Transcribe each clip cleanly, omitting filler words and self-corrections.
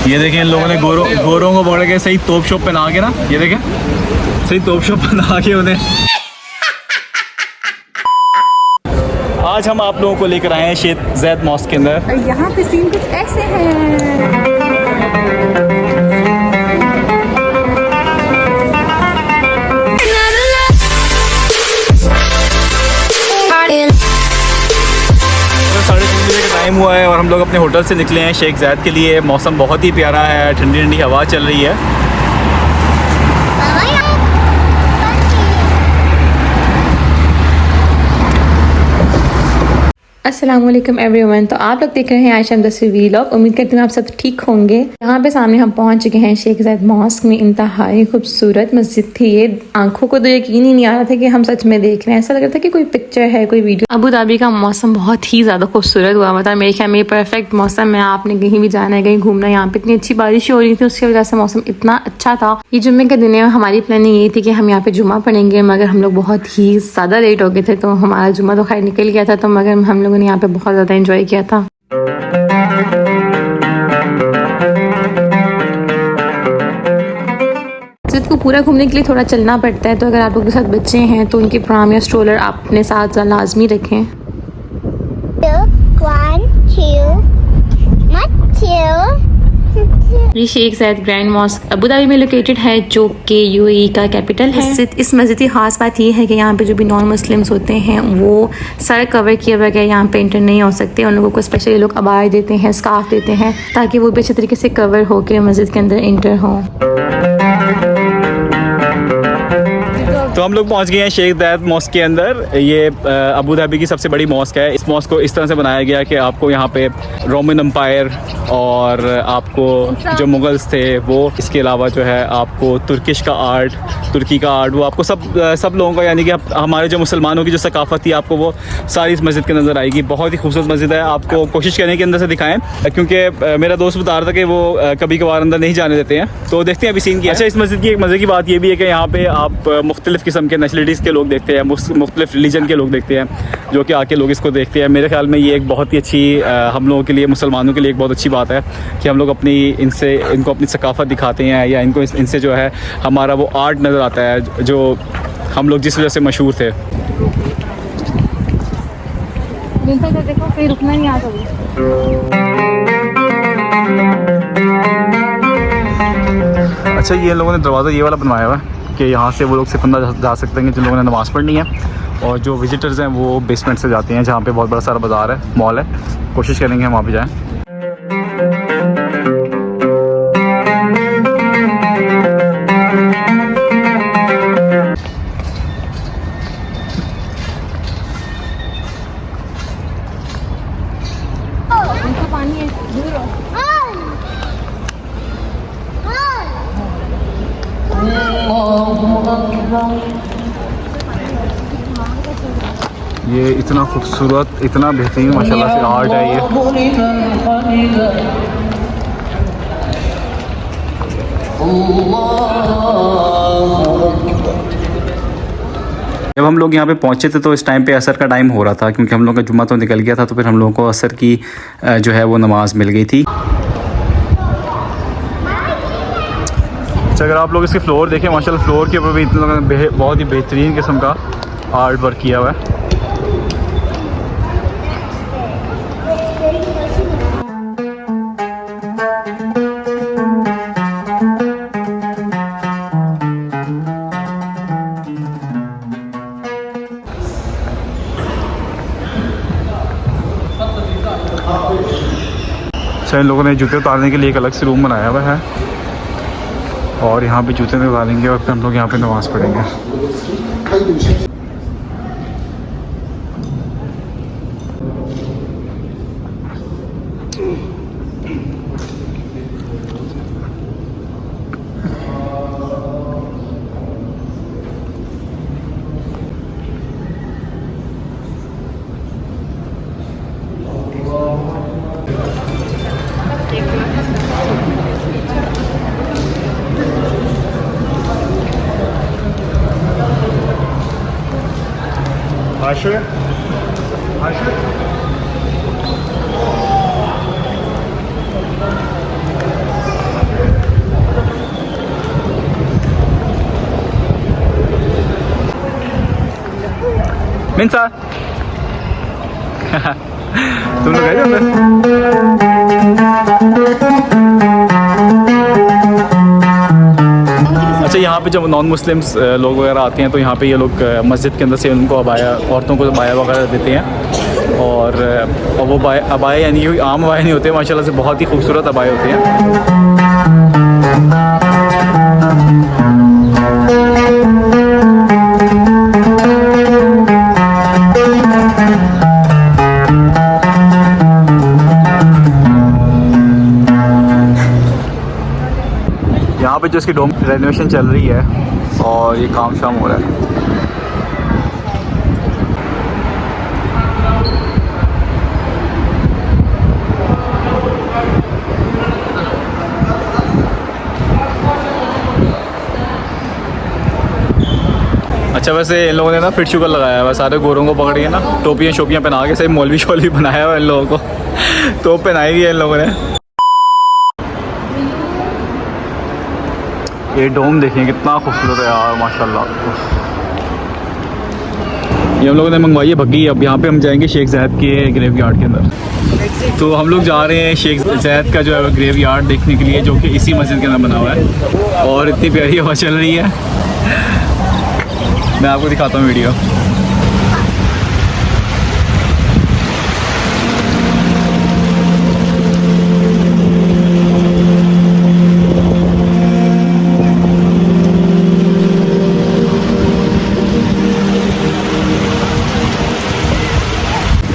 ये देखें इन लोगों ने गोरों को पकड़ के सही तोप शोप पहना के ना, ये देखें सही तोप शोप पहना के उन्हें। आज हम आप लोगों को लेकर आए हैं शेख ज़ैद मॉस्क के अंदर। यहाँ पे सीन कुछ ऐसे हैं। टाइम हुआ है और हम लोग अपने होटल से निकले हैं शेख ज़ैद के लिए। मौसम बहुत ही प्यारा है, ठंडी ठंडी हवा चल रही है। अस्सलामुअलैकुम एवरीवन। तो आप लोग देख रहे हैं आयशा दसवीं व्लॉग। उम्मीद करती हूँ आप सब ठीक होंगे। यहाँ पे सामने हम पहुँच चुके हैं शेख ज़ैद मॉस्क में। इंतहाई खूबसूरत मस्जिद थी ये। आंखों को तो यकीन ही नहीं आ रहा था कि हम सच में देख रहे हैं। ऐसा लग रहा था कि कोई पिक्चर है, कोई वीडियो। अबू धाबी का मौसम बहुत ही ज़्यादा खूबसूरत हुआ। मतलब मेरे ख्याल में परफेक्ट मौसम है। आपने कहीं भी जाना है, कहीं घूमना है, यहाँ पे इतनी अच्छी बारिश हो रही थी, उसकी वजह से मौसम इतना अच्छा था। ये जुम्मे के दिन है। हमारी प्लानिंग ये थी कि हम यहाँ पे जुम्मा पढ़ेंगे, मगर हम लोग बहुत ही ज़्यादा लेट हो गए थे। तो हमारा जुम्मा तो खैर निकल गया था, तो मगर हम लोगों ने यहाँ पे बहुत ज़्यादा एंजॉय किया था। मस्जिद को पूरा घूमने के लिए थोड़ा चलना पड़ता है, तो अगर आप लोगों के साथ बच्चे हैं तो उनकी प्राम या स्ट्रोलर आप अपने साथ लाजमी रखें। 1 2 ये शेख ज़ैद ग्रैंड मॉस्क अबू धाबी में लोकेटेड है, जो कि यूएई का कैपिटल है। इस मस्जिद की खास बात ये है कि यहाँ पे जो भी नॉन मुस्लिम्स होते हैं वो सर कवर किए बगैर यहाँ पे इंटर नहीं हो सकते। उन लोगों को स्पेशली लोग अबाया देते हैं, स्कार्फ देते हैं, ताकि वो भी अच्छे तरीके से कवर होकर मस्जिद के अंदर इंटर हों। तो हम लोग पहुंच गए हैं शेख ज़ैद मॉस्क के अंदर। ये अबू धाबी की सबसे बड़ी मॉस्क है। इस मॉस्क को इस तरह से बनाया गया कि आपको यहाँ पे रोमन एम्पायर और आपको जो मुगल्स थे वो, इसके अलावा जो है आपको तुर्की का आर्ट वो आपको सब लोगों का, यानी कि हमारे जो मुसलमानों की जो सकाफत थी, आपको वो सारी इस मस्जिद के नज़र आएगी। बहुत ही खूबसूरत मस्जिद है। आपको कोशिश करने के अंदर से दिखाएं, क्योंकि मेरा दोस्त बता रहा था कि वो कभी कभार अंदर नहीं जाने देते हैं। तो देखते हैं अभी सीन की। अच्छा, इस मस्जिद की एक मज़े की बात ये भी है कि यहाँ पे आप मुख्तलिफ़ किस्म के नेशनलिटीज़ के लोग देखते हैं, मुख्तलिफ रिलीजन के लोग देखते हैं, जो कि आके लोग इसको देखते हैं। मेरे ख्याल में ये एक बहुत ही अच्छी हम लोगों के लिए, मुसलमानों के लिए एक बहुत अच्छी बात है कि हम लोग इनको अपनी सकाफत दिखाते हैं, या इनको इनसे जो है हमारा वो आर्ट नज़र आता है जो हम लोग जिस वजह से मशहूर थे। देखो कहीं रुकना नहीं आ सकता। अच्छा, ये लोगों ने दरवाज़ा ये वाला बनवाया हुआ है कि यहाँ से वो लोग सिर्फ अंदर जा सकते हैं जिन लोगों ने नमाज़ पढ़नी है, और जो विजिटर्स हैं वो बेसमेंट से जाते हैं, जहाँ पे बहुत बड़ा सारा बाज़ार है, मॉल है। कोशिश करेंगे हम वहाँ पे जाएँ। ये इतना खूबसूरत, इतना बेहतरीन माशाल्लाह से आर्ट है ये। जब हम लोग यहाँ पे पहुँचे थे तो इस टाइम पे असर का टाइम हो रहा था, क्योंकि हम लोग का जुम्मा तो निकल गया था। तो फिर हम लोगों को असर की जो है वो नमाज मिल गई थी। अच्छा, अगर आप लोग इसके फ्लोर देखें, माशाल्लाह फ्लोर के ऊपर भी इतना बहुत ही बेहतरीन किस्म का आर्ट वर्क किया हुआ है। अच्छा, इन लोगों ने जूते उतारने के लिए एक अलग से रूम बनाया हुआ है, और यहाँ पे जूते में उतारेंगे और फिर हम लोग यहाँ पे नमाज़ पढ़ेंगे। Aşağı. Aşağı. मिंसा तुम लोग गए थे अंदर? अच्छा, यहाँ पे जब नॉन मुस्लिम्स लोग वगैरह आते हैं तो यहाँ पे ये लोग मस्जिद के अंदर से उनको अबाया, औरतों को अबाया वगैरह देते हैं। और वो अबाया यानी कि आम अबाया नहीं होते, माशाल्लाह से बहुत ही खूबसूरत अबाया होते हैं। यहाँ पे जो इसकी डोम रेनोवेशन चल रही है और ये काम शाम हो रहा है। अच्छा, वैसे इन लोगों ने ना फिट शुगर लगाया हुआ है, सारे गोरों को पकड़ के ना टोपियाँ शोपियाँ पहना के सही मौलवी शोलवी बनाया हुआ है इन लोगों को। टोप पहनाई हुई है इन लोगों ने। ये डोम देखिए कितना खूबसूरत है यार, माशाल्लाह। ये हम लोगों ने मंगवाई है बग्गी। अब यहाँ पे हम जाएंगे शेख ज़ायद के ग्रेव यार्ड के अंदर। तो हम लोग जा रहे हैं शेख ज़ायद का जो है ग्रेव यार्ड देखने के लिए, जो कि इसी मस्जिद के अंदर बना हुआ है। और इतनी प्यारी हवा चल रही है, मैं आपको दिखाता हूँ वीडियो।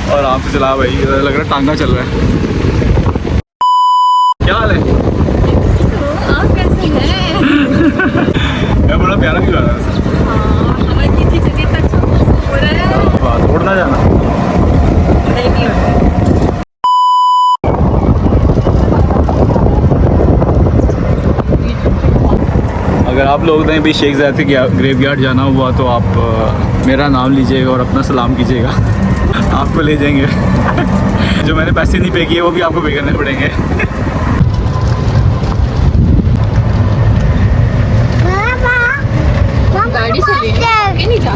और आराम से चला भाई, लग रहा है टांगा चल रहा है। क्या हाल है? आप कैसे हैं? मैं बड़ा प्यारा भी लग रहा है। उड़ना जाना अगर आप लोग ने भी शेख ज़ायद के ग्रेव यार्ड जाना हुआ तो आप मेरा नाम लीजिएगा और अपना सलाम कीजिएगा। आपको ले जाएंगे। जो मैंने पैसे नहीं पे किए वो भी आपको पे करने पड़ेंगे। गाड़ी से नहीं जा।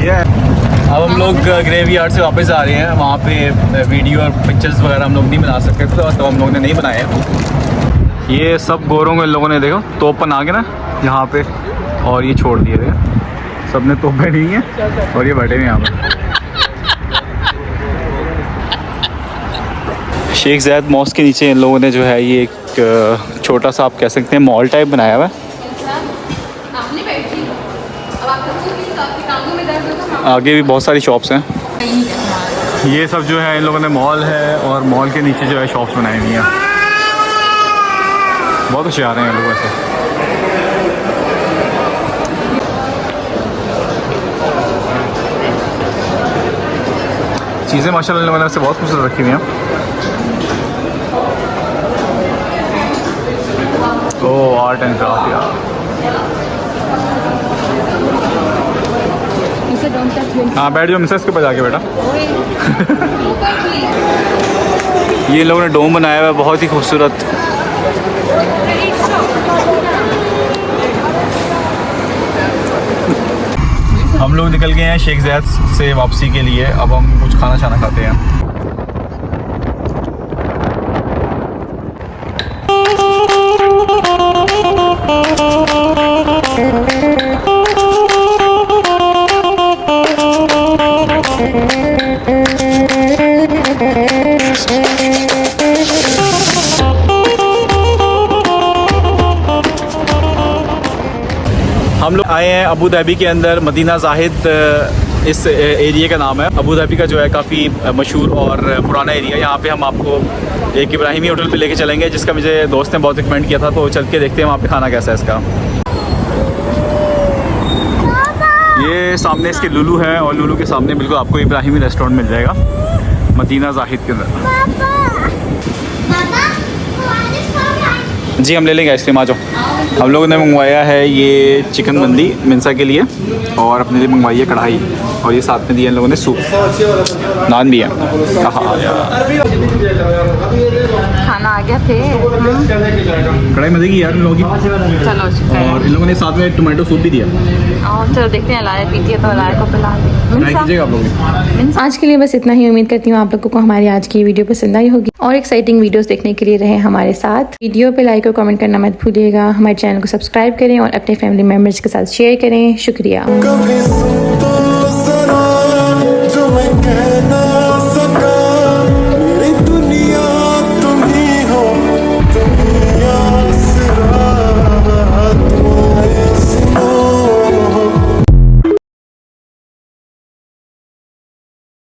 अब हम लोग ग्रेव यार्ड से वापस आ रहे हैं। वहाँ पे वीडियो और पिक्चर्स वगैरह हम लोग नहीं बना सकते थे तो हम लोग ने नहीं बनाए। ये सब गोरों को इन लोगों ने देखो तोप बना के ना यहाँ पे, और ये छोड़ दिए थे। सब ने तोप पहनी है और ये बैठे हुए यहाँ पे। शेख ज़ायद मॉस्क के नीचे इन लोगों ने जो है ये एक छोटा सा, आप कह सकते हैं मॉल टाइप बनाया हुआ है। आगे भी बहुत सारी शॉप्स हैं। ये सब जो है इन लोगों ने मॉल है और मॉल के नीचे जो है शॉप्स बनाई हुई हैं। बहुत अच्छे आ रहे हैं लोग ऐसे। चीज़ें माशाल्लाह इन लोगों ने ऐसे बहुत खूबसूरत रखी हुई हैं। ओह, आर्ट एंड क्राफ्ट यार। हाँ बैठ जाओ मिसेस के पास जाके बेटा। ये लोगों ने डोम बनाया हुआ है बहुत ही खूबसूरत। हम लोग निकल गए हैं शेख ज़ायद से वापसी के लिए। अब हम कुछ खाना छाना खाते हैं। हम लोग आए हैं अबू धाबी के अंदर। मदीना ज़ाहिद इस एरिया का नाम है। अबू धाबी का जो है काफ़ी मशहूर और पुराना एरिया। यहाँ पे हम आपको एक इब्राहिमी होटल पे लेके चलेंगे, जिसका मुझे दोस्त ने बहुत रिकमेंड किया था। तो चल के देखते हैं वहाँ पे खाना कैसा है इसका। ये सामने इसके लुलू है और लुलू के सामने बिल्कुल आपको इब्राहिमी रेस्टोरेंट मिल जाएगा मदीना ज़ाहिद के अंदर। जी हम ले लेंगे आइसक्रीम, आ जाओ। हम लोगों ने मंगवाया है ये चिकन मंदी मिंसा के लिए, और अपने लिए मंगवाई है कढ़ाई, और ये साथ में दिया इन लोगों ने सूप, नान भी है। कहाँ यार खाना आ गया फिर। कढ़ाई मजे की यार इन लोगों की। चलो और इन लोगों ने साथ में टोमेटो सूप भी दिया। और चलो देखते हैं, लाया पीती है तो लाया को पिला ट्राई कीजिएगा आप लोग। आज के लिए बस इतना ही। उम्मीद करती हूँ आप लोगों को हमारी आज की वीडियो पसंद आई होगी और एक्साइटिंग वीडियोस देखने के लिए रहे हमारे साथ। वीडियो पे लाइक और कमेंट करना मत भूलिएगा। हमारे चैनल को सब्सक्राइब करें और अपने फैमिली मेम्बर्स के साथ शेयर करें। शुक्रिया। कभी सुन तो जरा जो मैं कहना